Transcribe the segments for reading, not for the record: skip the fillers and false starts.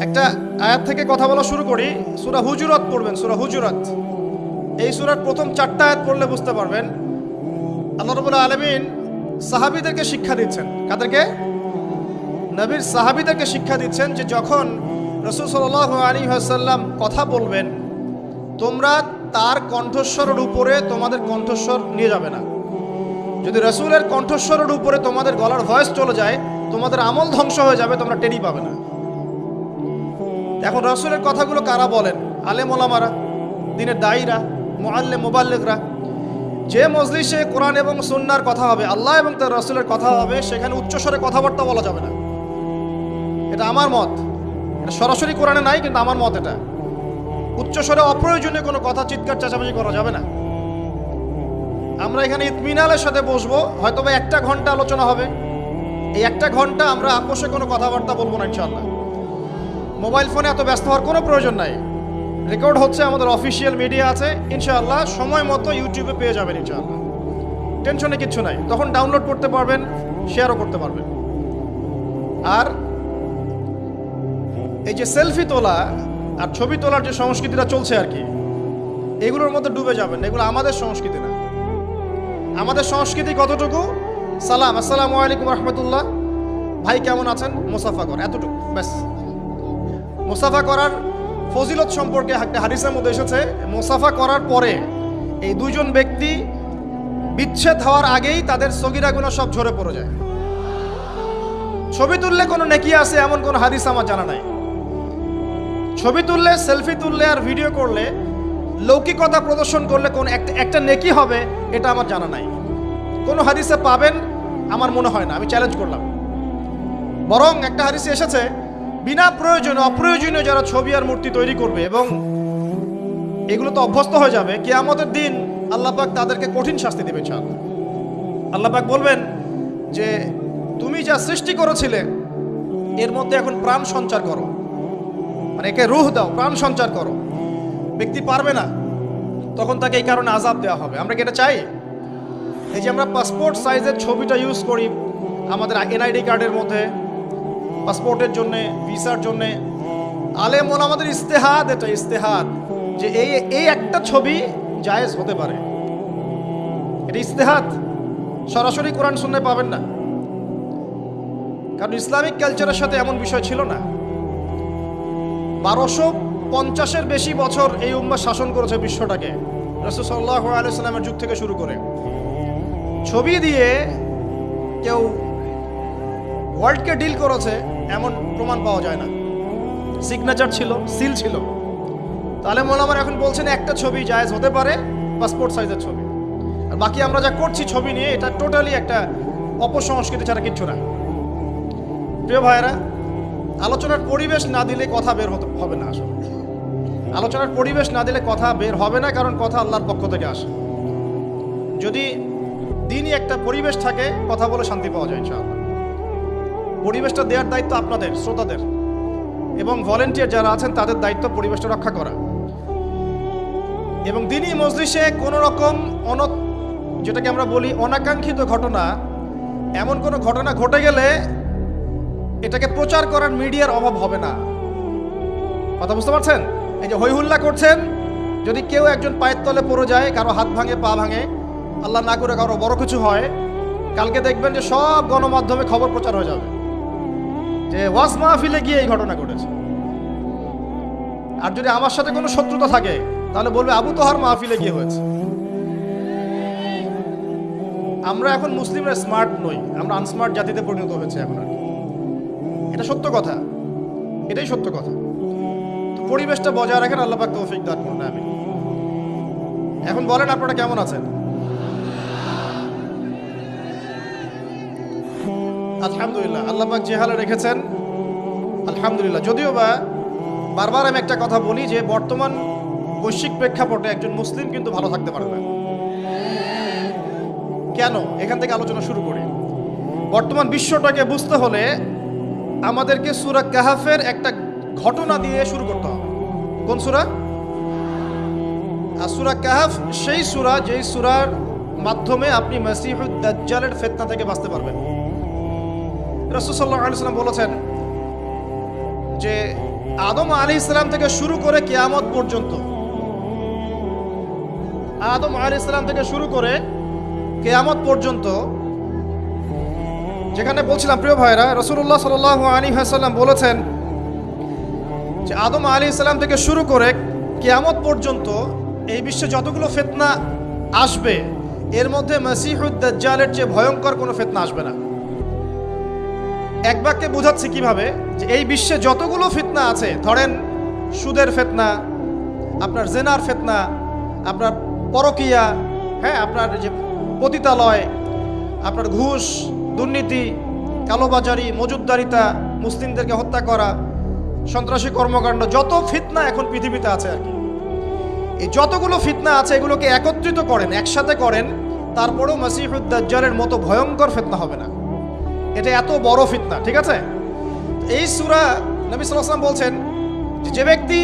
একটা আয়াত থেকে কথা বলা শুরু করি। সূরা হুজুরাত পড়বেন, সূরা হুজুরাত। এই সূরার প্রথম 4টা আয়াত পড়লে বুঝতে পারবেন আল্লাহ রাব্বুল আলামিন সাহাবীদেরকে শিক্ষা দিচ্ছেন। কাদেরকে? নবীর সাহাবীদেরকে শিক্ষা দিচ্ছেন যে যখন রাসূল সাল্লাল্লাহু আলাইহি ওয়াসাল্লাম কথা বলবেন, তোমরা তার কণ্ঠস্বরের উপরে তোমাদের কণ্ঠস্বর নিয়ে যাবে না। যদি রাসূলের কণ্ঠস্বরের উপরে তোমাদের গলার ভয়েস চলে যায়, তোমাদের আমল ধ্বংস হয়ে যাবে, তোমরা টেরই পাবে না। এখন রাসূলের কথাগুলো কারা বলেন? আলেম ওলামারা, দ্বীনের দায়ীরা, মুআল্লিম মুবাল্লিগরা। যে মজলিসে কোরআন এবং সুন্নাহর কথা হবে, আল্লাহ এবং তার রাসূলের কথা হবে, সেখানে উচ্চস্বরে কথাবার্তা বলা যাবে না। এটা আমার মত। এটা সরাসরি কোরআনে নাই, কিন্তু আমার মত এটা। উচ্চস্বরে অপ্রয়োজনীয় কোনো কথা চিৎকার চেঁচামেচি করা যাবে না। আমরা এখানে ইতমিনালের সাথে বসবো, হয়তো বা 1 ঘন্টা আলোচনা হবে। এই 1 ঘন্টা আমরা আপোষে কোনো কথাবার্তা বলবো না ইনশাআল্লাহ। মোবাইল ফোনে এত ব্যস্ত হওয়ার কোনো প্রয়োজন নাই। রেকর্ড হচ্ছে, আমাদের অফিসিয়াল মিডিয়া আছে ইনশাআল্লাহ, সময় মতো ইউটিউবে পেয়ে যাবেন ইনশাআল্লাহ। টেনশনে কিচ্ছু নাই, তখন ডাউনলোড করতে পারবেন, শেয়ারও করতে পারবেন। আর এই যে সেলফি তোলা আর ছবি তোলার যে সংস্কৃতিটা চলছে আর কি, এগুলোর মধ্যে ডুবে যাবেন। এগুলো আমাদের সংস্কৃতি না। আমাদের সংস্কৃতি কতটুকু? সালাম, আসসালামু আলাইকুম রহমতুল্লাহ, ভাই কেমন আছেন, মুসাফা কর, এতটুকু ব্যাস। মুসাফা করার ফজিলত সম্পর্কে একটা হাদিসের মধ্যে এসেছে, মুসাফা করার পরে এই দুইজন ব্যক্তি বিচ্ছেদ হওয়ার আগেই তাদের সগীরা গুনাহ সব ঝরে পড়ে যায়। ছবি তুললে কোনো নেকি আছে এমন কোনো হাদিস আমার জানা নাই। ছবি তুললে, সেলফি তুললে আর ভিডিও করলে, লৌকিকতা প্রদর্শন করলে কোন একটা নেকি হবে, এটা আমার জানা নাই। কোনো হাদিসে পাবেন আমার মনে হয় না, আমি চ্যালেঞ্জ করলাম। বরং একটা হাদিসে এসেছে, বিনা প্রয়োজনে অপ্রয়োজনীয় যারা ছবি আর মূর্তি তৈরি করবে এবং এগুলো তো অভ্যস্ত হয়ে যাবে, কিয়ামতের দিন আল্লাহ পাক তাদেরকে কঠিন শাস্তি দেবেন ইনশাআল্লাহ। আল্লাহ পাক বলবেন যে তুমি যা সৃষ্টি করেছিলে এর মধ্যে এখন প্রাণ সঞ্চার করো, মানে একে রূহ দাও, প্রাণ সঞ্চার করো। ব্যক্তি পারবে না, তখন তাকে এই কারণে আযাব দেওয়া হবে। আমরা কি এটা চাই? এই যে আমরা পাসপোর্ট সাইজের ছবিটা ইউজ করি আমাদের এনআইডি কার্ডের মধ্যে, পাসপোর্টের জন্যে, ভিসার জন্যে, আলেম ওলামাদের ইস্তেহাদ, এটা ইস্তেহাদ যে এই একটা ছবি জায়েজ হতে পারে। এটা ইস্তেহাদ, সরাসরি কোরআন সুন্নাহয় পাবেন না। কারণ ইসলামিক কালচারের সাথে এমন বিষয় ছিল না। 1250-এর বেশি বছর এই উম্মাহ শাসন করেছে বিশ্বটাকে, রাসূল সাল্লাল্লাহু আলাইহি ওয়াসাল্লামের যুগ থেকে শুরু করে। ছবি দিয়ে কেউ ওয়ার্ল্ডকে ডিল করেছে এমন প্রমাণ পাওয়া যায় না। সিগনেচার ছিল, সিল ছিল। তাহলে মোলামার এখন বলছেন একটা ছবি জায়েজ হতে পারে, পাসপোর্ট সাইজের ছবি। আর বাকি আমরা যা করছি ছবি নিয়ে, এটা টোটালি একটা অপসংস্কৃতি ছাড়া কিচ্ছু না। প্রিয় ভাইয়েরা, আলোচনার পরিবেশ না দিলে কথা বের হবে না। আসলে আলোচনার পরিবেশ না দিলে কথা বের হবে না, কারণ কথা আল্লাহর পক্ষ থেকে আসে। যদি দিনই একটা পরিবেশ থাকে, কথা বলে শান্তি পাওয়া যায় ইনশাআল্লাহ। পরিবেশটা দেওয়ার দায়িত্ব আপনাদের, শ্রোতাদের, এবং ভলেন্টিয়ার যারা আছেন তাদের দায়িত্ব পরিবেশটা রক্ষা করা। এবং দিনই মজলিসে কোনো রকম যেটাকে আমরা বলি অনাকাঙ্ক্ষিত ঘটনা, এমন কোনো ঘটনা ঘটে গেলে এটাকে প্রচার করার মিডিয়ার অভাব হবে না। কথা বুঝতে পারছেন? এই যে হইহুল্লা করছেন, যদি কেউ একজন পায়ের তলে পড়ে যায়, কারো হাত ভাঙে, পা ভাঙে, আল্লাহ না করে কারো বড় কিছু হয়, কালকে দেখবেন যে সব গণমাধ্যমে খবর প্রচার হয়ে যাবে যে ওয়াজ মাহফিলে গিয়ে এই ঘটনা ঘটেছে। আর যদি আমার সাথে কোনো শত্রুতা থাকে, তাহলে বলবে আবু তোহার মাহফিলে গিয়ে হয়েছে। আমরা এখন মুসলিমরা স্মার্ট নই, আমরা আনস্মার্ট জাতিতে পরিণত হয়েছে এখন। আর এটা সত্য কথা, এটাই সত্য কথা। তো পরিবেশটা বজায় রাখেন, আল্লাহ পাক তৌফিক দান করুন, আমিন। এখন বলেন আপনারা কেমন আছেন? আলহামদুলিল্লাহ, আল্লাহ পাক যে হালে রেখেছেন আলহামদুলিল্লাহ। যদিও বা বারবার আমি একটা কথা বলি যে বর্তমান বৈশ্বিক প্রেক্ষাপটে একজন মুসলিম কিন্তু ভালো থাকতে পারে না। কেন? এখান থেকে আলোচনা শুরু করি। বর্তমান বিশ্বটাকে বুঝতে হলে আমাদেরকে সূরা কাহাফের একটা ঘটনা দিয়ে শুরু করতে হবে। কোন সূরা? আর সূরা কাহাফ সেই সূরা যেই সূরার মাধ্যমে আপনি মাসিহুদ দাজ্জালের ফিতনা থেকে বাঁচতে পারবেন। রাসূল সাল্লাল্লাহু আলাইহি ওয়াসাল্লাম বলেছেন যে আদম আলাইহিস সালাম থেকে শুরু করে কিয়ামত পর্যন্ত, আদম আলাইহিস সালাম থেকে শুরু করে কিয়ামত পর্যন্ত, যেখানে বলছিলাম প্রিয় ভাইরা, রাসূলুল্লাহ সাল্লাল্লাহু আলাইহি ওয়াসাল্লাম বলেছেন যে আদম আলাইহিস সালাম থেকে শুরু করে কিয়ামত পর্যন্ত এই বিশ্বে যতগুলো ফিতনা আসবে, এর মধ্যে মসিহুদ দাজ্জালের চেয়ে ভয়ঙ্কর কোনো ফিতনা আসবে না। এক বাক্যে বোঝাচ্ছি কিভাবে, যে এই বিশ্বে যতগুলো ফিতনা আছে, ধরেন সুদের ফিতনা, আপনার জেনার ফিতনা, আপনার পরকিয়া, হ্যাঁ, আপনার যে পতিতালয়, আপনার ঘুষ, দুর্নীতি, কালোবাজারি, মজুদদারিতা, মুসলিমদেরকে হত্যা করা, সন্ত্রাসী কর্মকাণ্ড, যত ফিতনা এখন পৃথিবীতে আছে আর কি, এই যতগুলো ফিতনা আছে এগুলোকে একত্রিত করেন, একসাথে করেন, তারপরেও মসিহুদ দাজ্জালের মতো ভয়ঙ্কর ফিতনা হবে না। এটা এত বড় ফিতনা, ঠিক আছে? এই সূরা নবী সাল্লাল্লাহু আলাইহি ওয়াসাল্লাম বলছেন যে ব্যক্তি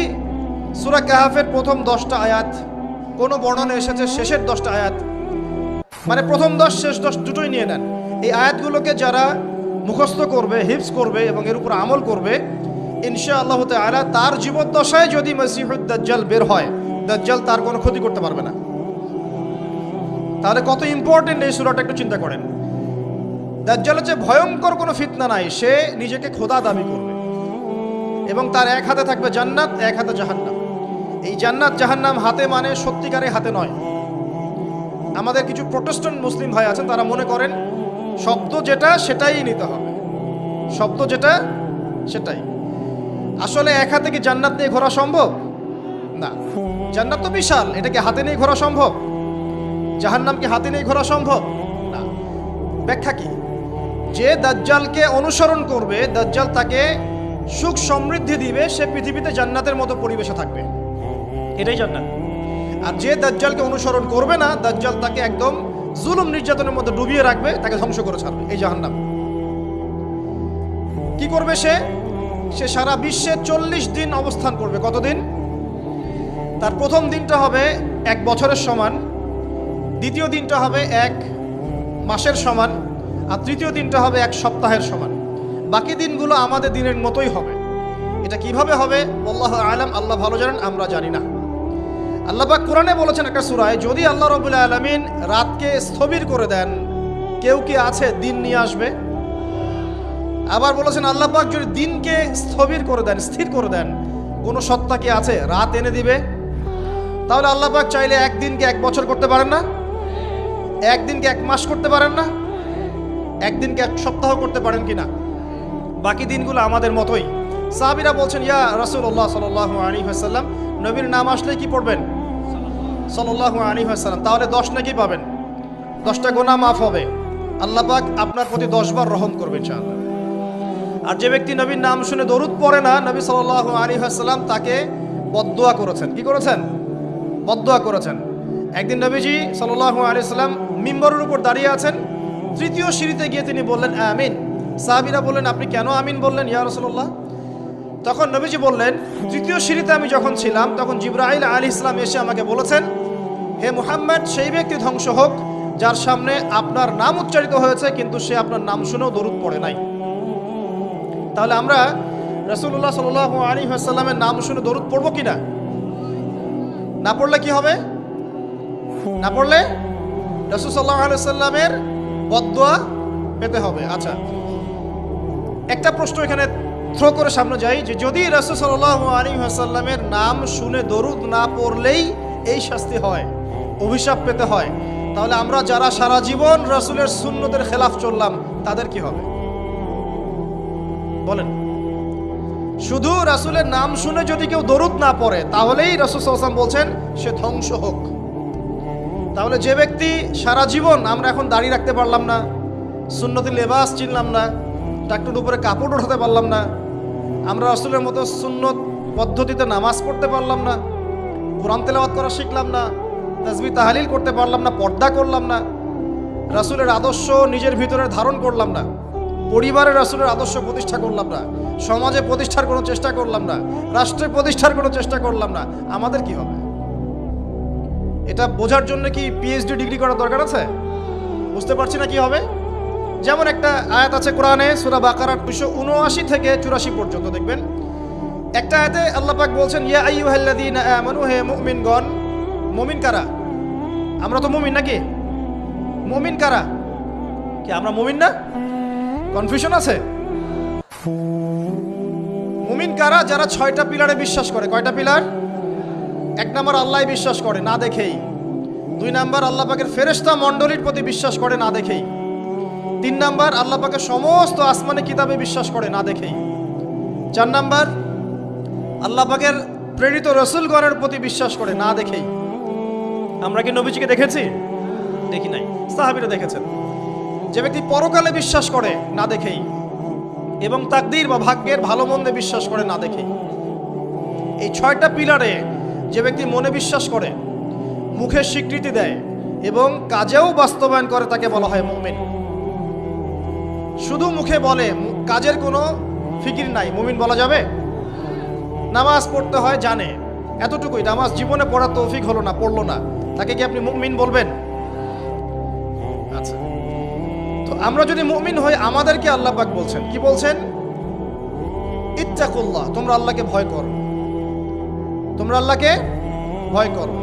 সূরা কাহফের প্রথম 10টা আয়াত, কোন বর্ণনা এসেছে শেষের 10টা আয়াত, মানে প্রথম 10 শেষ 10 দুটোই নিয়ে নেন, এই আয়াতগুলোকে যারা মুখস্থ করবে, হিফজ করবে এবং এর উপর আমল করবে, ইনশাআল্লাহ তাআলা তার জীবদ্দশায় যদি মসিহুদ দাজ্জাল বের হয়, দাজ্জাল তার কোনো ক্ষতি করতে পারবে না। তাহলে কত ইম্পর্টেন্ট এই সূরাটা একটু চিন্তা করেন। দাজ্জালের যে ভয়ঙ্কর কোনো ফিতনা নাই, সে নিজেকে খোদা দাবি করবে এবং তার এক হাতে থাকবে জান্নাত, এক হাতে জাহান্নাম। এই জান্নাত জাহান্নাম হাতে মানে সত্যিকারের হাতে নয়। আমাদের কিছু প্রোটেস্ট্যান্ট মুসলিম ভাই আছেন, তারা মনে করেন শব্দ যেটা সেটাই নিতে হবে, শব্দ যেটা সেটাই। আসলে এক হাতে কি জান্নাত নিয়ে ঘোরা সম্ভব? না। জান্নাত তো বিশাল, এটাকে হাতে নিয়ে ঘোরা সম্ভব? জাহান্নাম কি হাতে নিয়ে ঘোরা সম্ভব? না। ব্যাখ্যা কি? যে দাজ্জালকে অনুসরণ করবে, দাজ্জাল তাকে সুখ সমৃদ্ধি দিবে, সে পৃথিবীতে জান্নাতের মতো পরিবেশে থাকবে, এটাই জান্নাত। আর যে দাজ্জালকে অনুসরণ করবে না, দাজ্জাল তাকে একদম জুলুম নির্যাতনের মধ্যে ডুবিয়ে রাখবে, তাকে ধ্বংস করে ছাড়বে, এই জাহান্নাম। কি করবে সে? সে সারা বিশ্বে 40 দিন অবস্থান করবে। কতদিন? তার প্রথম দিনটা হবে 1 বছরের সমান, দ্বিতীয় দিনটা হবে 1 মাসের সমান, আর তৃতীয় দিনটা হবে 1 সপ্তাহের সমান। বাকি দিনগুলো আমাদের দিনের মতোই হবে। এটা কিভাবে হবে আল্লাহু আ'লাম, আল্লাহ ভালো জানেন, আমরা জানি না। আল্লাহ পাক কোরআনে বলেছেন একটা সূরায়, যদি আল্লাহ রাব্বুল আলামিন রাতকে স্থবির করে দেন, কেউ কি আছে দিন নিয়ে আসবে? আবার বলেছেন আল্লাহ পাক যদি দিনকে স্থবির করে দেন, স্থির করে দেন, কোনো সত্তা কি আছে রাত এনে দিবে? তাহলে আল্লাহ পাক চাইলে একদিনকে 1 বছর করতে পারেন না? একদিনকে 1 মাস করতে পারেন না? একদিনকে 1 সপ্তাহ করতে পারেন কিনা? বাকি দিনগুলো আমাদের মতোই। সাহাবীরা বলছেন, ইয়া রাসূলুল্লাহ সাল্লাল্লাহু আলাইহি ওয়াসাল্লাম, নবীর নাম আসলে কি পড়বেন? সাল্লাল্লাহু আলাইহি ওয়াসাল্লাম। তাহলে 10 নাকি পাবেন, 10টা গুনাহ মাফ হবে, আল্লাহ পাক আপনার প্রতি 10 বার রহম করবেন ইনশাআল্লাহ। আর যে ব্যক্তি নবীর নাম শুনে দরুদ পড়ে না, নবী সাল্লাল্লাহু আলাইহি ওয়াসাল্লাম তাকে বদদুয়া করেছেন। কি করেছেন? বদদুয়া করেছেন। একদিন নবীজি সাল্লাল্লাহু আলাইহি ওয়াসাল্লাম মিম্বরের উপর দাঁড়িয়ে আছেন, তৃতীয় সিঁড়িতে গিয়ে তিনি বললেন আমিন। সাহাবীরা বললেন, আপনি কেন আমিন বললেন ইয়া রাসূলুল্লাহ? তখন নবীজি বললেন, তৃতীয় সিঁড়িতে আমি যখন ছিলাম, তখন জিবরাইল আলাইহিস সালাম এসে আমাকে বলেছেন, হে মুহাম্মদ, সেই ব্যক্তি ধ্বংস হোক যার সামনে আপনার নাম উচ্চারিত হয়েছে, কিন্তু সে আপনার নাম শুনেও দরুদ পড়ে নাই। তাহলে আমরা রাসূলুল্লাহ সাল্লাল্লাহু আলাইহি ওয়াসাল্লামের নাম শুনে দরুদ পড়বো কিনা? না পড়লে কি হবে? না পড়লে রাসূল সাল্লাল্লাহু আলাইহি ওয়াসাল্লামের বদদুয়া পেতে হবে। আচ্ছা, একটা প্রশ্ন এখানে থ্রো করে সামনে যাই, যে যদি রাসূল সাল্লাল্লাহু আলাইহি ওয়াসাল্লামের নাম শুনে দরুদ না পড়লেই এই শাস্তি হয়, অভিশাপ পেতে হয়, তাহলে আমরা যারা সারা জীবন রাসূলের সুন্নতের খেলাফ চললাম, তাদের কি হবে বলেন? শুধু রাসূলের নাম শুনে যদি কেউ দরুদ না পড়ে, তাহলেই রাসূল সাল্লাল্লাহু আলাইহি ওয়াসাল্লাম বলছেন সে ধ্বংস হোক। তাহলে যে ব্যক্তি সারা জীবন, আমরা এখন দাড়ি রাখতে পারলাম না, সুন্নতি লেবাস চিনলাম না, টাকটুর উপরে কাপড় ওঠাতে পারলাম না, আমরা রাসূলের মতো সুন্নত পদ্ধতিতে নামাজ পড়তে পারলাম না, কোরআন তেলাওয়াত করা শিখলাম না, তাসবিহ তাহলিল করতে পারলাম না, পর্দা করলাম না, রাসূলের আদর্শ নিজের ভিতরে ধারণ করলাম না, পরিবারে রাসূলের আদর্শ প্রতিষ্ঠা করলাম না, সমাজে প্রতিষ্ঠার কোনো চেষ্টা করলাম না, রাষ্ট্রে প্রতিষ্ঠার কোনো চেষ্টা করলাম না, আমাদের কি হবে? এটা বোঝার জন্য কি পিএইচডি ডিগ্রি করার দরকার আছে? বুঝতে পারছি না কি হবে। যেমন একটা আয়াত আছে কোরআনে, সূরা বাকারার 279 থেকে 84 পর্যন্ত, দেখবেন একটা আয়াতে আল্লাহ পাক বলছেন ইয়া আইয়ুহাল্লাযীনা আমানু, হে মুমিনগণ। মুমিন কারা? আমরা তো মুমিন নাকি? মুমিন কারা? কি আমরা মুমিন না? কনফিউশন আছে? মুমিন কারা? যারা 6টা পিলারে বিশ্বাস করে। কয়টা পিলার? 1 নাম্বার আল্লাহই বিশ্বাস করে না দেখেই। 2 নাম্বার আল্লাহ পাকের ফেরেশতা মণ্ডলীর প্রতি বিশ্বাস করে না দেখেই। 3 নাম্বার আল্লাহ পাকের সমস্ত আসমানি কিতাবে বিশ্বাস করে না দেখেই। 4 নাম্বার আল্লাহ পাকের প্রেরিত রাসূলগণের প্রতি বিশ্বাস করে না দেখেই। আমরা কি নবীজিকে দেখেছি? দেখি নাই। সাহাবীরা দেখেছেন। যে ব্যক্তি পরকালে বিশ্বাস করে না দেখেই, এবং তাকদীর বা ভাগ্যের ভালো মন্দে বিশ্বাস করে না দেখেই। এই 6টা পিলারে যে ব্যক্তি মনে বিশ্বাস করে, মুখে স্বীকৃতি দেয় এবং কাজেও বাস্তবায়ন করে, তাকে বলা হয় মুমিন। শুধু মুখে বলে, কাজের কোনো ফিকির নাই, মুমিন বলা যাবে? নামাজ পড়তে হয় জানে, এতটুকুই। নামাজ জীবনে পড়ার তৌফিক হলো না, পড়লো না, তাকে কি আপনি মুমিন বলবেন? আচ্ছা, তো আমরা যদি মুমিন হই, আমাদেরকে আল্লাহ পাক বলছেন, কি বলছেন? ইত্তাকুল্লাহ, তোমরা আল্লাহকে ভয় করো, তোমরা আল্লাহকে ভয় করো।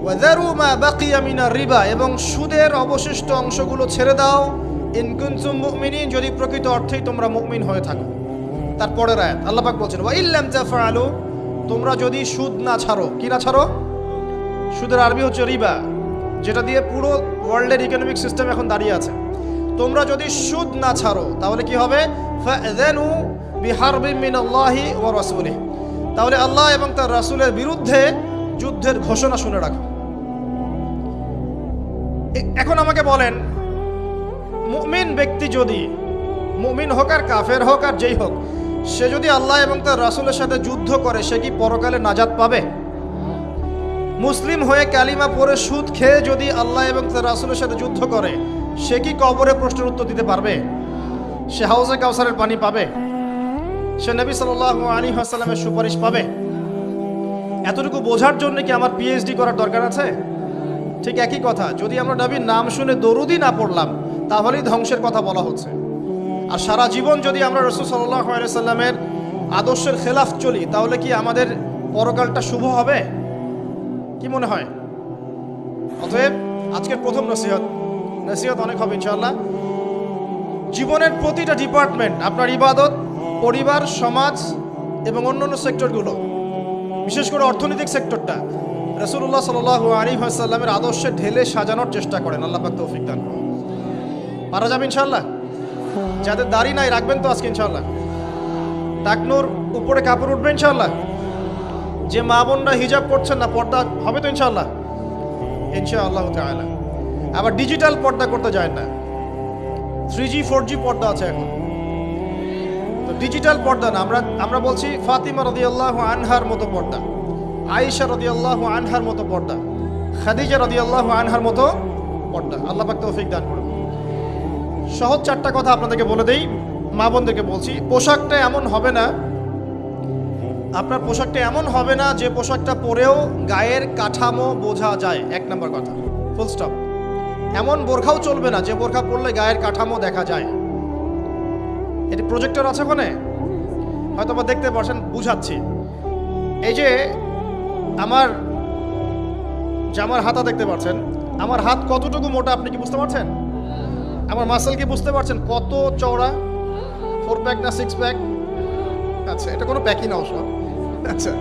ওয়াযারু মা বাকিয়া মিনার রিবা, এবং সুদের অবশিষ্ট অংশগুলো ছেড়ে দাও। ইন কুনতুম মুমিনিন, যদি প্রকৃত অর্থেই তোমরা মুমিন হয়ে থাকো। তারপরের আয়াত আল্লাহ পাক বলছেন ওয়া ইল্লাম তাফআলু, তোমরা যদি সুদ না ছাড়ো। কি না ছাড়ো? সুদের আরবি হচ্ছে রিবা, যেটা দিয়ে পুরো ওয়ার্ল্ডের ইকোনমিক সিস্টেম এখন দাঁড়িয়ে আছে। তোমরা যদি সুদ না ছাড়ো, তাহলে কি হবে? ফাযানু বিহারবিন মিনাল্লাহি ওয়া রাসূলিহি, তাহলে আল্লাহ এবং তার রাসূলের বিরুদ্ধে যুদ্ধের ঘোষণা শুনে রাখো। এখন আমাকে বলেন, মুমিন ব্যক্তি যদি, মুমিন হোক আর কাফের হোক আর যেই হোক, সে যদি আল্লাহ এবং তার রাসূলের সাথে যুদ্ধ করে, সে কি পরকালে নাজাত পাবে? মুসলিম হয়ে কালিমা পড়ে সুদ খেয়ে যদি আল্লাহ এবং তার রাসূলের সাথে যুদ্ধ করে, সে কি কবরে প্রশ্নের উত্তর দিতে পারবে? সে হাউজে কাউসারের পানি পাবে? সে নবী সাল্লাল্লাহু আলাইহি ওয়াসাল্লামের সুপারিশ পাবে? এতটুকু বোঝার জন্য কি আমার পিএইচডি করার দরকার আছে? ঠিক একই কথা, যদি আমরা নবীর নাম শুনে দরুদই না পড়লাম, তাহলেই ধ্বংসের কথা বলা হচ্ছে। আর সারা জীবন যদি আমরা রাসূল সাল্লাল্লাহু আলাইহি ওয়াসাল্লামের আদর্শের খেলাফ চলি, তাহলে কি আমাদের পরকালটা শুভ হবে? কি মনে হয়? অতএব আজকের প্রথম নসিহত অনেক হবে ইনশাআল্লাহ। জীবনের প্রতিটা ডিপার্টমেন্ট, আপনার ইবাদত, পরিবার, সমাজ এবং অন্যান্য সেক্টরগুলো, বিশেষ করে অর্থনৈতিক সেক্টরটা রাসূলুল্লাহ সাল্লাল্লাহু আলাইহি ওয়াসাল্লামের আদর্শে ঢেলে সাজানোর চেষ্টা করেন। আল্লাহ পাক তৌফিক দান করুন। পারা যাবে ইনশাআল্লাহ? যাদের দাড়ি নাই রাখবেন তো আজকে ইনশাআল্লাহ। টাকনুর উপরে কাপড় উঠবে ইনশাআল্লাহ। যে মা বোনরা হিজাব করছেন না, পর্দা হবে তো ইনশাআল্লাহ? ইনশাআল্লাহ তাআলা। আবার ডিজিটাল পর্দা করতে যায় না, 3G 4G পর্দা আছে এখন। তো ডিজিটাল পর্দা না, আমরা বলছি ফাতিমা রাদিয়াল্লাহু আনহার মতো পর্দা, আয়েশা রাদিয়াল্লাহু আনহার মতো পর্দা, খাদিজা রাদিয়াল্লাহু আনহার মতো পর্দা। আল্লাহ পাক তৌফিক দান করুন। সহজ 4টা কথা আপনাদেরকে বলে দেই, মা বোনদেরকে বলছি। পোশাকটা এমন হবে না, আপনার পোশাকটা এমন হবে না যে পোশাকটা পরেও গায়ের কাঠামো বোঝা যায়। 1 নম্বর কথা, ফুল স্টপ। এমন বোরখাও চলবে না যে বোরখা পরলে গায়ের কাঠামো দেখা যায়। এটি প্রজেক্টর আছে ওখানে, হয়তো বা দেখতে পাচ্ছেন, বুঝাচ্ছি। এই যে আমার জামার হাতা দেখতে পাচ্ছেন, আমার হাত কতটুকু মোটা আপনি কি বুঝতে পারছেন? আমার মাসেল কি বুঝতে পারছেন কত চওড়া? 4 প্যাক না 6 প্যাক? আচ্ছা, এটা কোনো প্যাকই না সব। আচ্ছা,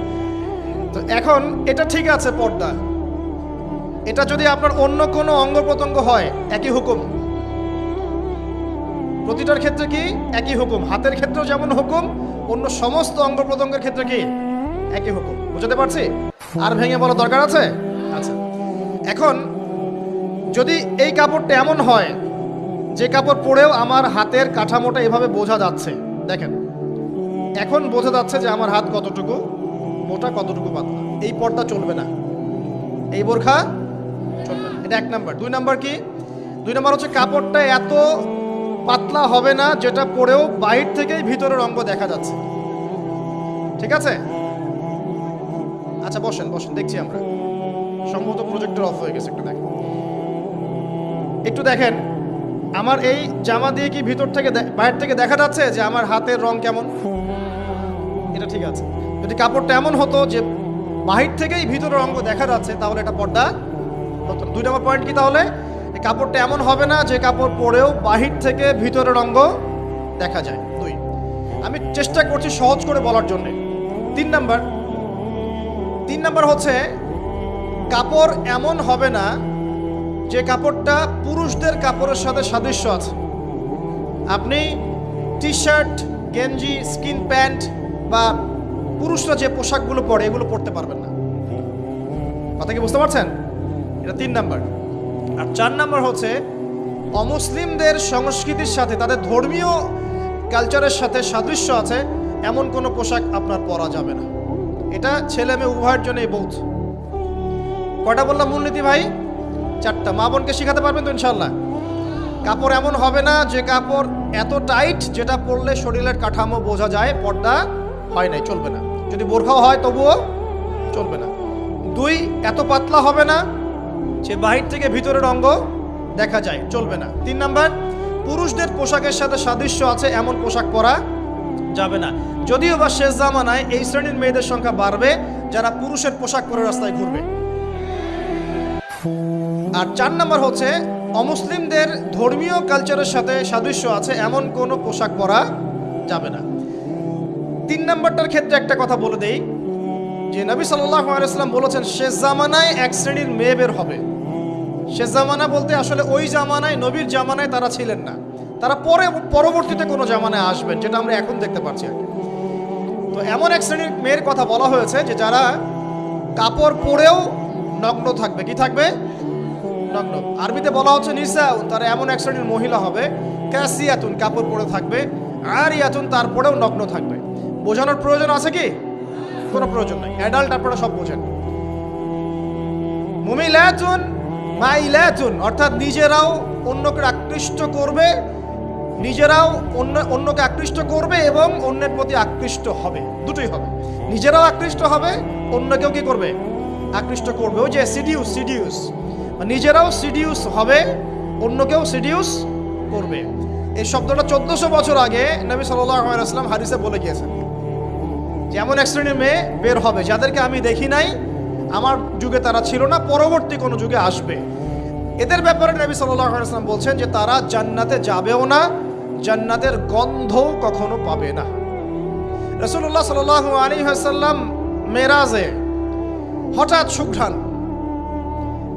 তো এখন এটা ঠিক আছে পর্দা। এটা যদি আপনার অন্য কোনো অঙ্গ প্রত্যঙ্গ হয়, একই হুকুম। প্রতিটার ক্ষেত্রে কি একই হুকুম? হাতের ক্ষেত্রেও যেমন হুকুম, অন্য সমস্ত অঙ্গ প্রত্যঙ্গের ক্ষেত্রে কি একই হুকুম। বুঝতে পারছি? আর ভেঙে বলা দরকার আছে? আচ্ছা, এখন যদি এই কাপড়টা এমন হয় যে কাপড় পরেও আমার হাতের কাঠামোটা এভাবে বোঝা যাচ্ছে, দেখেন এখন বোঝা যাচ্ছে যে আমার হাত কতটুকু মোটা, কতটুকু পাতলা, এই পর্দা চলবে না, এই বোরখা চলবে না। এটা 1 নাম্বার। 2 নাম্বার কি? 2 নাম্বার হচ্ছে কাপড়টা এত পাতলা হবে না যেটা পরেও বাইরে থেকেই ভিতরের অঙ্গ দেখা যাচ্ছে। ঠিক আছে? আচ্ছা, বসেন বসেন, দেখছি আমরা। সম্ভবত প্রজেক্টর অফ হয়ে গেছে, একটু দেখেন। আমার এই জামা দিয়ে কি ভিতর থেকে বাইরে থেকে দেখা যাচ্ছে যে আমার হাতের রং কেমন? এটা ঠিক আছে। যদি কাপড়টা এমন হতো যে বাহির থেকেই ভিতরের অঙ্গ দেখা যাচ্ছে, তাহলে এটা পর্দা হতো না। 2 নম্বর পয়েন্ট কি তাহলে? এই কাপড়টা এমন হবে না যে কাপড় পরেও বাহির থেকে ভিতরের অঙ্গ দেখা যায়। 2, আমি চেষ্টা করছি সহজ করে বলার জন্য। 3 নাম্বার হচ্ছে কাপড় এমন হবে না যে কাপড়টা পুরুষদের কাপড়ের সাথে সাদৃশ্য আছে। আপনি টি শার্ট, গেঞ্জি, স্কিন প্যান্ট বা পুরুষরা যে পোশাকগুলো পরে এগুলো পরতে পারবেন না। কথা কি বুঝতে পারছেন? এটা 3 নাম্বার। আর 4 নাম্বার হচ্ছে অমুসলিমদের সংস্কৃতির সাথে, তাদের ধর্মীয় কালচারের সাথে সাদৃশ্য আছে এমন কোনো পোশাক আপনার পরা যাবে না। এটা ছেলে মেয়ে উভয়ের জন্যই বৌদ্ধ। কয়টা বললাম মূলনীতি ভাই? 4টা। মা বোনকে শেখাতে পারবেন তো ইনশাল্লাহ? কাপড় এমন হবে না যে কাপড় এত টাইট যেটা পরলে শরীরের কাঠামো বোঝা যায়, পর্দা হয় নাই, চলবে না। যদি বোরখাও হয় তবুও চলবে না। 2, এত পাতলা হবে না যে বাহির থেকে ভিতরের অঙ্গ দেখা যায়, চলবে না। 3 নাম্বার, পুরুষদের পোশাকের সাথে সাদৃশ্য আছে এমন পোশাক পরা যাবে না। যদিও বা শেষ জামানায় এই শ্রেণীর মেয়েদের সংখ্যা বাড়বে যারা পুরুষের পোশাক পরে রাস্তায় ঘুরবে। আর 4 নাম্বার হচ্ছে অমুসলিমদের ধর্মীয় কালচারের সাথে সাদৃশ্য আছে এমন কোনো পোশাক পরা যাবে না। 3 নাম্বারটার ক্ষেত্রে একটা কথা বলে দেই যে নবী সাল্লাল্লাহু আলাইহি ওয়াসাল্লাম বলেছেন শেষ জামানায় এক শ্রেণীর মেয়ে বের হবে। শেষ জামানা বলতে আসলে ওই জামানায়, নবীর জামানায় তারা ছিলেন না, তারা পরবর্তীতে কোনো জামানায় আসবেন, যেটা আমরা এখন দেখতে পাচ্ছি আর কি। তো এমন এক শ্রেণীর মেয়ের কথা বলা হয়েছে যে যারা কাপড় পরেও নগ্ন থাকবে। কি থাকবে? নগ্ন। আরবিতে বলা হচ্ছে নিসা, তারা এমন এক শ্রেণীর মহিলা হবে কাসিয়াতুন, কাপড় পরে থাকবে, আরিয়াতুন, তারপরেও নগ্ন থাকবে। বোঝানোর প্রয়োজন আছে কি? কোনো প্রয়োজন নাই, অ্যাডাল্ট আপনারা সব বোঝেন। মুমিলাতুন মাইলাতুন, অর্থাৎ নিজেরাও অন্যকে আকৃষ্ট করবে, নিজেরাও অন্যকে আকৃষ্ট করবে এবং অন্যের প্রতি আকৃষ্ট হবে, দুটোই হবে। নিজেরাও আকৃষ্ট হবে, অন্যকেও কি করবে? আকৃষ্ট করবে। ওই যে সিডিউস, নিজেরাও সিডিউস হবে, অন্যকেও সিডিউস করবে। এই শব্দটা 1400 বছর আগে নবী সাল্লাল্লাহু আলাইহি ওয়াসাল্লাম হাদিসে বলে গিয়েছেন যে এমন এক শ্রেণীর মেয়ে বের হবে যাদেরকে আমি দেখি নাই, আমার যুগে তারা ছিল না, পরবর্তী কোনো যুগে আসবে। এদের ব্যাপারে নবী সাল্লাল্লাহু আলাইহি ওয়াসাল্লাম বলছেন যে তারা জান্নাতে যাবেও না, জান্নাতের গন্ধও কখনো পাবে না। রাসূলুল্লাহ সাল্লাল্লাহু আলাইহি ওয়াসাল্লাম মেরাজে হঠাৎ সুঘ্রাণ,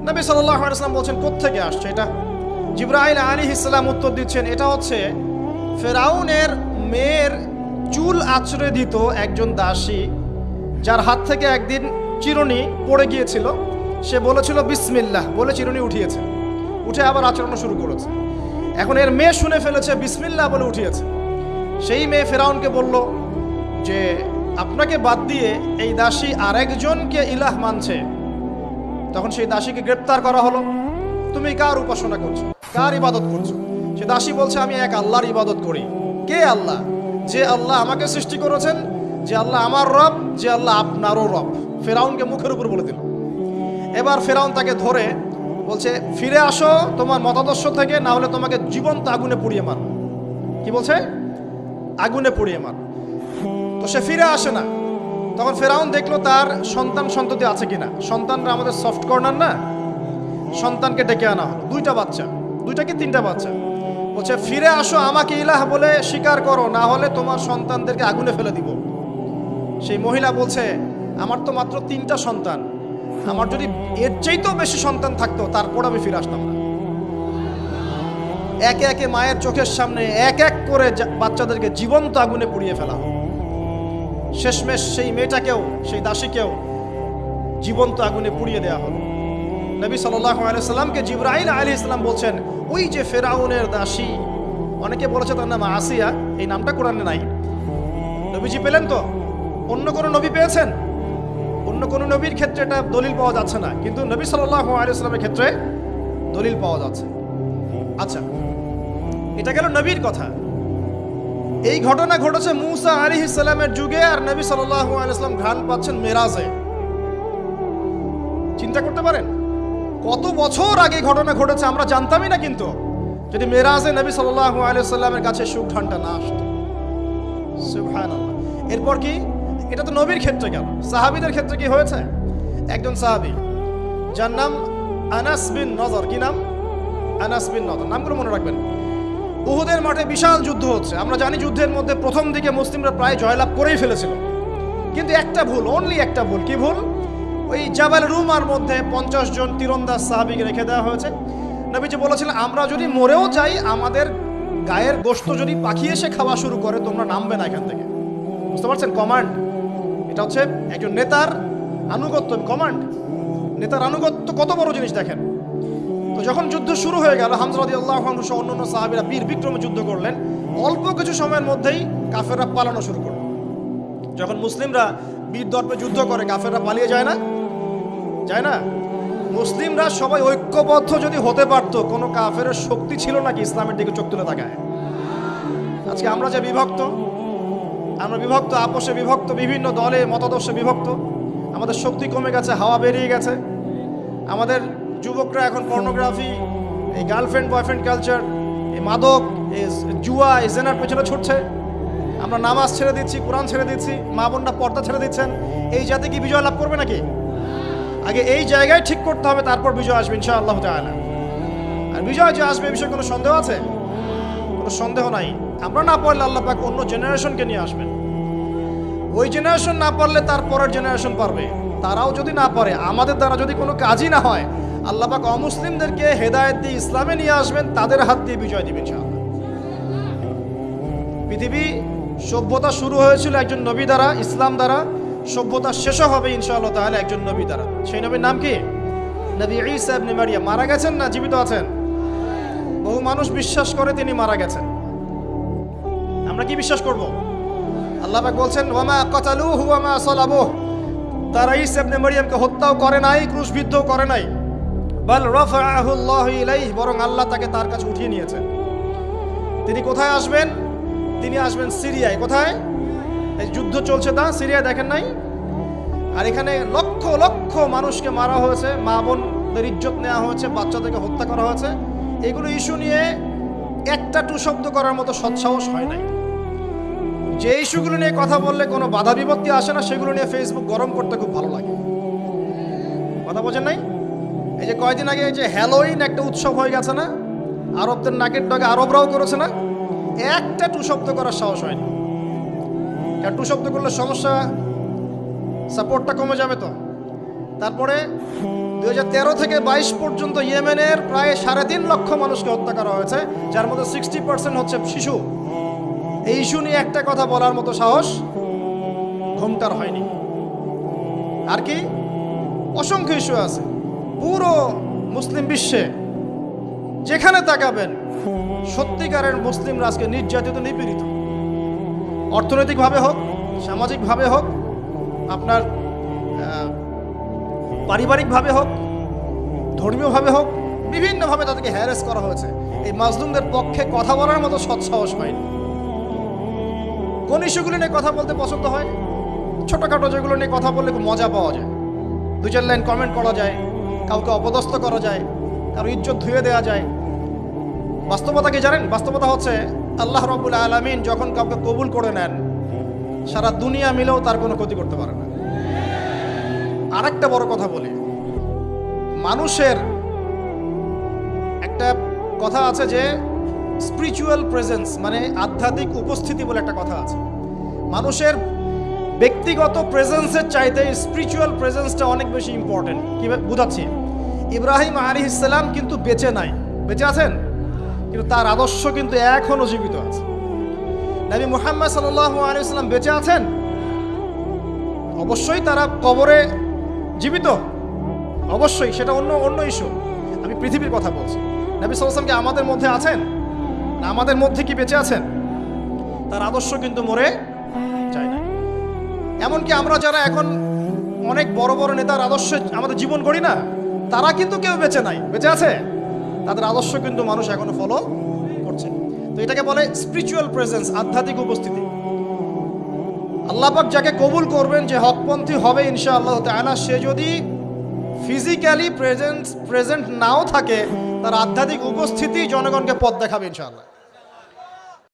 নবী সাল্লাল্লাহু আলাইহি ওয়াসাল্লাম বলছেন কোত্থেকে আসছে এটা? জিবরাইল আলাইহিস সালাম উত্তর দিচ্ছেন এটা হচ্ছে ফেরাউনের মেয়ের চুল আঁচড়ে দিত একজন দাসী, যার হাত থেকে একদিন চিরুনি পড়ে গিয়েছিল। সে বলেছিল বিসমিল্লাহ বলে চিরুনি উঠিয়েছে, উঠে আবার আচরণ শুরু করেছে। এখন এর মেয়ে শুনে ফেলেছে বিসমিল্লাহ বলে উঠিয়েছে। সেই মেয়ে ফেরাউনকে বলল যে আপনাকে বাদ দিয়ে এই দাসী আরেকজনকে ইলাহ মানছে। তখন সেই দাসীকে গ্রেপ্তার করা হলো। তুমি কার উপাসনা করছো, কার ইবাদত করছো? সে দাসী বলছে আমি এক আল্লাহর ইবাদত করি। কে আল্লাহ? যে আল্লাহ আমাকে সৃষ্টি করেছেন, যে আল্লাহ আমার রব, যে আল্লাহ আপনারও রব। ফেরাউনকে মুখের উপর বলে দিল। এবার ফেরাউন তাকে ধরে বলছে ফিরে আসো তোমার মতাদর্শ থেকে, না হলে তোমাকে জীবন্ত আগুনে পুড়িয়ে মার। কি বলছে? আগুনে পুড়িয়ে মার। তো সে ফিরে আসে না। তখন ফেরাউন দেখলো তার সন্ততি আছে কিনা। সন্তানরা আমাদের সফট কর্নার না, সন্তানকে ডেকে আনা হলো। 2টা বাচ্চা, 2টা কি 3টা বাচ্চা। বলছে ফিরে আসো, আমাকে ইলাহ বলে স্বীকার করো, না হলে তোমার সন্তানদেরকে আগুনে ফেলে দিব। সেই মহিলা বলছে আমার তো মাত্র 3টা সন্তান, আমার যদি এর চাইতেও বেশি সন্তান থাকতো তারপর আমি ফিরে আসতাম না। একে একে মায়ের চোখের সামনে এক এক করে বাচ্চাদেরকে জীবন্ত আগুনে পুড়িয়ে ফেলা। শেষমেশ সেই মেয়েটাকেও, সেই দাসীকেও জীবন্ত আগুনে পুড়িয়ে দেওয়া হলো। নবী সাল্লাল্লাহু আলাইহি ওয়াসাল্লামকে জিবরাইল আলাইহিস সালাম বলছেন ওই যে ফেরাউনের দাসী, অনেকে বলেছে তার নাম আসিয়া, এই নামটা কোরআনে নাই। নবীজি পেলেন তো? অন্য কোনো নবী পেয়েছেন? অন্য কোনো নবীর ক্ষেত্রে এটা দলিল পাওয়া যাচ্ছে না, কিন্তু নবী সাল্লাল্লাহু আলাইহি ওয়াসাল্লামের ক্ষেত্রে দলিল পাওয়া যাচ্ছে। আচ্ছা, এটা গেল নবীর কথা। এই ঘটনা ঘটেছে মূসা আলাইহিস সালামের যুগে, আর নবী সাল্লাল্লাহু আলাইহি ওয়াসাল্লাম ঘ্রাণ পাচ্ছেন মেরাজে। চিন্তা করতে পারেন কত বছর আগে ঘটনা ঘটেছে, আমরা জানতামই না। কিন্তু যদি মেরাজে নবী সাল্লাল্লাহু আলাইহি ওয়াসাল্লামের কাছে সুঘ্রাণটা না আসতো। সুবহানাল্লাহ। এরপর কি এটা তো নবীর ক্ষেত্রে গেল, সাহাবীদের ক্ষেত্রে কি হয়েছে? একজন সাহাবী যার নাম আনাস বিন নজর, কি নাম? আনাস বিন নজর, নামগুলো মনে রাখবেন। উহুদের মাঠে বিশাল যুদ্ধ হচ্ছে, আমরা জানি যুদ্ধের মধ্যে প্রথম দিকে মুসলিমরা প্রায় জয়লাভ করেই ফেলেছিল, কিন্তু একটা ভুল, অনলি একটা ভুল। কি ভুল? ওই জাবাল রুমার মধ্যে 50 জন তীরন্দাজ সাহাবীকে রেখে দেওয়া হয়েছে। নবীজি বলেছিলেন, আমরা যদি মরেও যাই, আমাদের গায়ের গোশত যদি পাখি এসে খাওয়া শুরু করে, তোমরা নামবে না এখান থেকে। বুঝতে পারছেন? কমান্ড। এটা হচ্ছে একজন নেতার আনুগত্য। কমান্ড, নেতার আনুগত্য কত বড় জিনিস দেখেন। তো যখন যুদ্ধ শুরু হয়ে গেল, হামজা রাদিয়াল্লাহু আনহু সহ অন্যান্য সাহাবীরা বীর বিক্রমে যুদ্ধ করলেন। অল্প কিছু সময়ের মধ্যেই কাফেররা পালানো শুরু করল। যখন মুসলিমরা বীর দর্পে যুদ্ধ করে, কাফেররা পালিয়ে যায় না? যায় না? মুসলিমরা সবাই ঐক্যবদ্ধ যদি হতে পারত, কোনো কাফেরের শক্তি ছিল নাকি ইসলামের দিকে চোখ তুলে তাকায়? আজকে আমরা যে বিভক্ত, আমরা বিভক্ত, আপোষে বিভক্ত, বিভিন্ন দলে মতাদর্শে বিভক্ত, আমাদের শক্তি কমে গেছে, হাওয়া বেরিয়ে গেছে। আমাদের যুবকরা এখন পর্নোগ্রাফি, এই গার্লফ্রেন্ড বয়ফ্রেন্ড কালচার, এই মাদক, এই জুয়া, এই জেনার পেছনে ছুটছে। আমরা নামাজ ছেড়ে দিচ্ছি, কোরআন ছেড়ে দিচ্ছি, মা বোনরা পর্দা ছেড়ে দিচ্ছেন। এই জাতি কি বিজয় লাভ করবে নাকি? আগে এই জায়গায় ঠিক করতে হবে, তারপর বিজয় আসবে ইনশাআল্লাহ তাআলা। আর বিজয় যে আসবে, এই বিষয়ে কোনো সন্দেহ আছে? কোনো সন্দেহ নাই। আমরা না পারলে আল্লাহ পাক অন্য জেনারেশনকে নিয়ে আসবেন। ওই জেনারেশন না পারলে তার পরের জেনারেশন পারবে। তারাও যদি না পারে, আমাদের দ্বারা যদি কোনো কাজই না হয়, আল্লাহ পাক অমুসলিমদেরকে হেদায়েত দিয়ে ইসলামে নিয়ে আসবেন, তাদের হাত দিয়ে বিজয় দিবেন ইনশাআল্লাহ। পৃথিবী সভ্যতা শুরু হয়েছিল একজন নবী দ্বারা, ইসলাম দ্বারা। সভ্যতা শেষও হবে ইনশাআল্লাহ তাআলা একজন নবী দ্বারা। সেই নবীর নাম কি? নবী ঈসা ইবনে মারইয়াম। মারা গেছেন না জীবিত আছেন? বহু মানুষ বিশ্বাস করে তিনি মারা গেছেন। আমরা কি বিশ্বাস করব? আল্লাহ পাক বলছেন, ওয়ামা কাতালুহু ওয়ামা সালাবুহু। তারা ঈসা ইবনে মারইয়ামকে হত্যাও করে নাই, ক্রুশবিদ্ধও করে নাই। বাল রাফাআহু আল্লাহু ইলাইহি, বরং আল্লাহ তাকে তার কাছে উঠিয়ে নিয়েছেন। তিনি কোথায় আসবেন? তিনি আসবেন সিরিয়ায়। কোথায়? এই যুদ্ধ চলছে তা সিরিয়া, দেখেন নাই? আর এখানে লক্ষ লক্ষ মানুষকে মারা হয়েছে, মা বোনদের ইজ্জত নেওয়া হয়েছে, বাচ্চাদেরকে হত্যা করা হয়েছে। এগুলো ইস্যু নিয়ে একটা টু শব্দ করার মতো সৎসাহস হয় নাই। যে ইস্যুগুলো নিয়ে কথা বললে কোনো বাধা বিপত্তি আসে না, সেগুলো নিয়ে ফেসবুক গরম করতে খুব ভালো লাগে। কথা বোঝেন নাই? এই যে কয়দিন আগে যে হ্যালোইন একটা উৎসব হয়ে গেছে না, আরবদের নাকের ডগে আরবরাও করেছে না, একটা টু শব্দ করার সাহস হয়নি। কারণ টু শব্দ করলে সমস্যা, সাপোর্টটা কমে যাবে। তো তারপরে 2013 থেকে 22 পর্যন্ত ইয়েমেনের প্রায় 3.5 লক্ষ মানুষকে হত্যা করা হয়েছে, যার মধ্যে 60% হচ্ছে শিশু। এই ইস্যু নিয়ে একটা কথা বলার মতো সাহস ঘুমটার হয়নি। আর কি অসংখ্য ইস্যু আছে পুরো মুসলিম বিশ্বে, যেখানে তাকাবেন সত্যিকারের মুসলিমরা আজকে নির্যাতিত, নিপীড়িত। অর্থনৈতিকভাবে হোক, সামাজিকভাবে হোক, আপনার পারিবারিকভাবে হোক, ধর্মীয়ভাবে হোক, বিভিন্নভাবে তাদেরকে হ্যারাস করা হয়েছে। এই মাজলুমদের পক্ষে কথা বলার মতো সৎসাহস হয়নি। কোন ইস্যুগুলো নিয়ে কথা বলতে পছন্দ হয়? ছোটোখাটো যেগুলো নিয়ে কথা বললে খুব মজা পাওয়া যায়, 2-4 লাইন কমেন্ট করা যায়, কাউকে অপদস্থ করা যায়, কারো ইজ্জত ধুয়ে দেওয়া যায়। বাস্তবতা কি জানেন? বাস্তবতা হচ্ছে আল্লাহ রাব্বুল আলামিন যখন কাউকে কবুল করে নেন, সারা দুনিয়া মিলেও তার কোনো ক্ষতি করতে পারে না। আরেকটা বড় কথা বলি, মানুষের একটা কথা আছে যে স্পিরিচুয়াল প্রেজেন্স, মানে আধ্যাত্মিক উপস্থিতি বলে একটা কথা আছে। মানুষের ব্যক্তিগত প্রেজেন্সের চাইতে স্পিরিচুয়াল প্রেজেন্সটা অনেক বেশি ইম্পর্টেন্ট। কি বুঝাচ্ছি? ইব্রাহিম আলাইহিস সালাম কিন্তু বেঁচে নাই, বেঁচে আছেন, কিন্তু তার আদর্শ কিন্তু এখনো জীবিত আছে। নবী মুহাম্মদ সাল্লাল্লাহু আলাইহি ওয়াসাল্লাম বেঁচে আছেন, অবশ্যই তারা কবরে জীবিত, অবশ্যই, সেটা অন্য ইস্যু। আমি পৃথিবীর কথা বলছি। নবী সাল্লাল্লাহু আলাইহি ওয়াসাল্লাম কি আমাদের মধ্যে আছেন? না আমাদের মধ্যে কি বেঁচে আছেন? তার আদর্শ কিন্তু মরে যায় না। এমনকি আমরা যারা এখন অনেক বড় বড় নেতার আদর্শে আমাদের জীবন গড়ি না, তারা কিন্তু কেউ বেঁচে নাই, বেঁচে আছে। তাদের আদর্শ কিন্তু মানুষ এখনো ফলো করছে। তো এটাকে বলে স্পিরিচুয়াল প্রেজেন্স, আধ্যাত্মিক উপস্থিতি। আল্লাহ পাক যাকে কবুল করবেন, যে হকপন্থী হবে ইনশাআল্লাহ তাআলা, সে যদি ফিজিক্যালি প্রেজেন্ট নাও থাকে, তার আধ্যাত্মিক উপস্থিতি জনগণকে পথ দেখাবে ইনশাআল্লাহ।